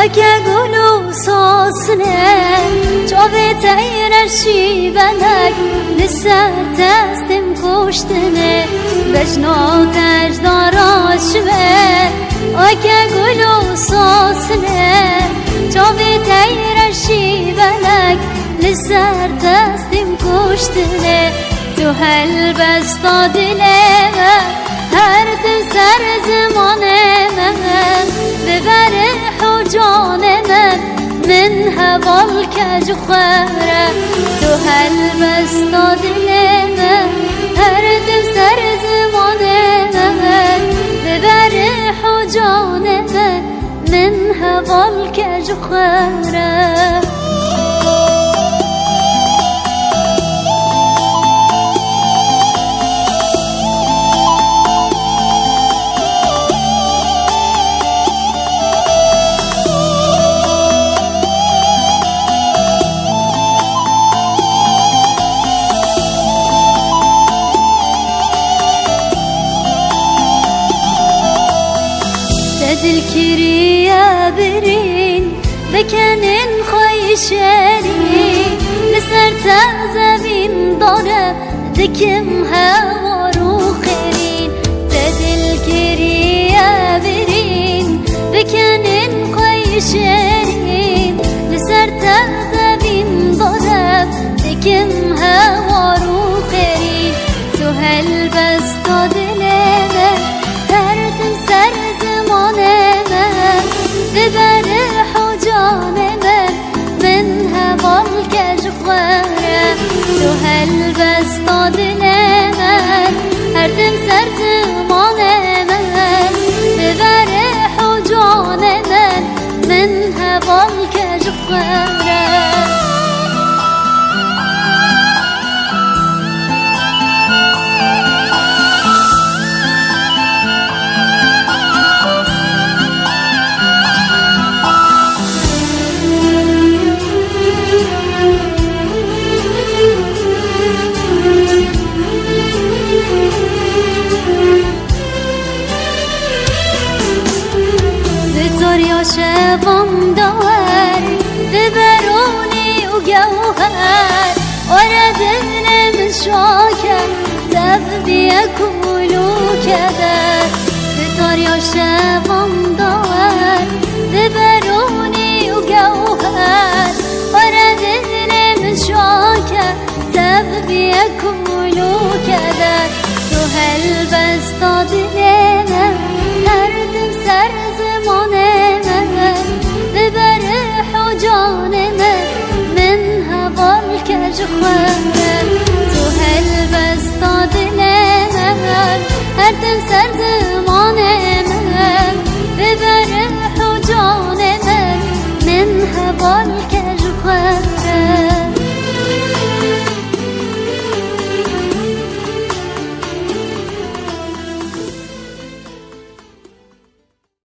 وكقولوا صوصنا جوفي تيرشي بلك لسه تستم كشتنا بجنو تجدار شبه وكقولوا صوصنا جوفي تيرشي بلك لسه تستم كشتنا تو هالبسطة دلما هردم سر زمانما ببرح وجانما من هبالك جخارة تو هالبسطة دلما هردم سر زمانما ببرح وجانما من هبالك جخارة الكريا برين بكنن خيشاري لسر تغزبين ضرب دكم هوارو خيرين تد الكريا برين بكنن خيشاري لسر تغزبين ضرب دكم هوارو خيرين تو هالبسطة دلما هردم سر ببرح وجانما من هبالك جخارة تو هالبسطة دلما هردم سر زمانما ببرح وجانما من هبالك جخارة يا شباب دوار ببروني وجوهر وردنا من شوكة تبدي يكولوا كذا بطار يا شباب دوار ببروني وجوهر وردنا من شوكة تبدي يكولوا كذا تو هالبسطة دلما هردم سر زمانما ببرح وجانما من هبالك جخارة تو هالبسطة دلما هردم سر زمانما ببرح وجانما من هبالك